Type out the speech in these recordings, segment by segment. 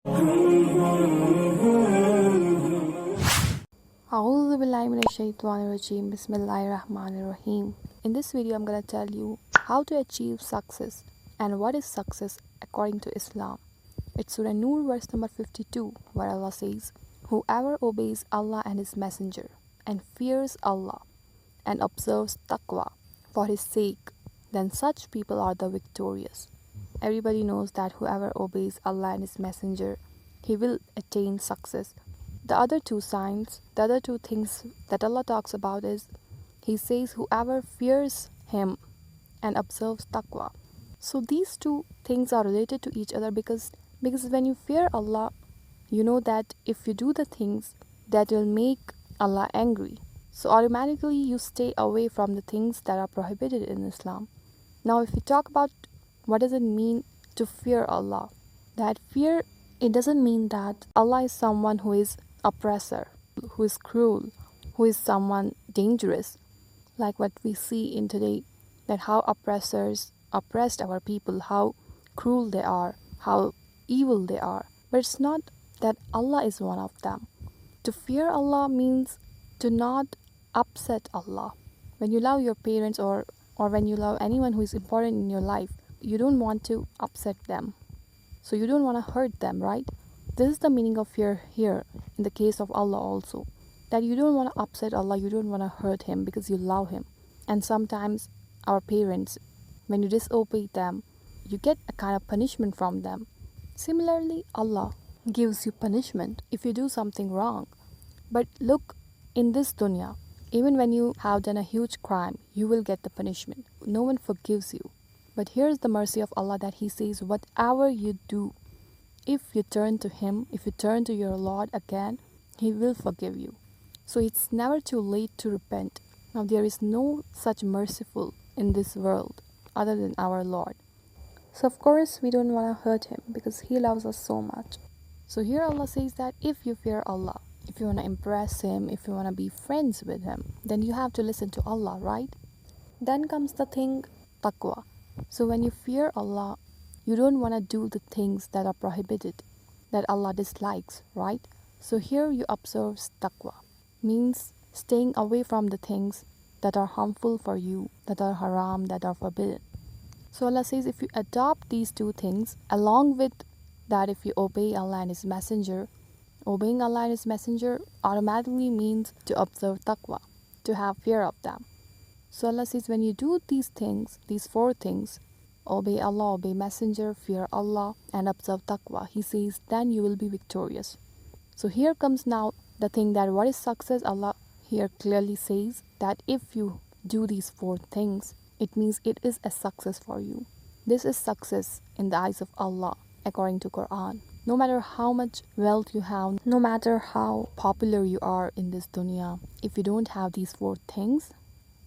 A'udhu billahi minash shaitanir rajeem. Bismillahir rahmanir rahim. In this video, I'm gonna tell you how to achieve success and what is success according to Islam. It's Surah Nur verse number 52, where Allah says, "Whoever obeys Allah and His Messenger and fears Allah and observes taqwa for His sake, then such people are the victorious." Everybody knows that whoever obeys Allah and His Messenger, he will attain success. The other two signs, the other two things that Allah talks about is, He says whoever fears Him and observes taqwa. So these two things are related to each other because when you fear Allah, you know that if you do the things that will make Allah angry, so automatically you stay away from the things that are prohibited in Islam. Now if we talk about what does it mean to fear Allah, that fear, it doesn't mean that Allah is someone who is oppressor, who is cruel, who is someone dangerous, like what we see in today, that how oppressors oppressed our people, how cruel they are, how evil they are. But it's not that Allah is one of them. To fear Allah means to not upset Allah. When you love your parents or when you love anyone who is important in your life, you don't want to upset them. So you don't want to hurt them, right? This is the meaning of fear here in the case of Allah also. That you don't want to upset Allah, you don't want to hurt Him because you love Him. And sometimes our parents, when you disobey them, you get a kind of punishment from them. Similarly, Allah gives you punishment if you do something wrong. But look, in this dunya, even when you have done a huge crime, you will get the punishment. No one forgives you. But here's the mercy of Allah that He says, whatever you do, if you turn to Him, if you turn to your Lord again, He will forgive you. So it's never too late to repent. Now there is no such merciful in this world other than our Lord. So of course we don't want to hurt Him because He loves us so much. So here Allah says that if you fear Allah, if you want to impress Him, if you want to be friends with Him, then you have to listen to Allah, right? Then comes the thing, taqwa. So when you fear Allah, you don't want to do the things that are prohibited, that Allah dislikes, right? So here you observe taqwa, means staying away from the things that are harmful for you, that are haram, that are forbidden. So Allah says if you adopt these two things, along with that if you obey Allah and His Messenger, obeying Allah and His Messenger automatically means to observe taqwa, to have fear of them. So Allah says when you do these things, these four things, obey Allah, obey Messenger, fear Allah, and observe taqwa, He says then you will be victorious. So here comes now the thing that what is success. Allah here clearly says that if you do these four things, it means it is a success for you. This is success in the eyes of Allah according to Qur'an. No matter how much wealth you have, no matter how popular you are in this dunya, if you don't have these four things,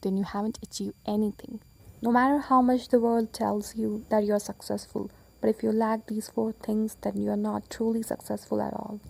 then you haven't achieved anything. No matter how much the world tells you that you're successful, but if you lack these four things, then you are not truly successful at all.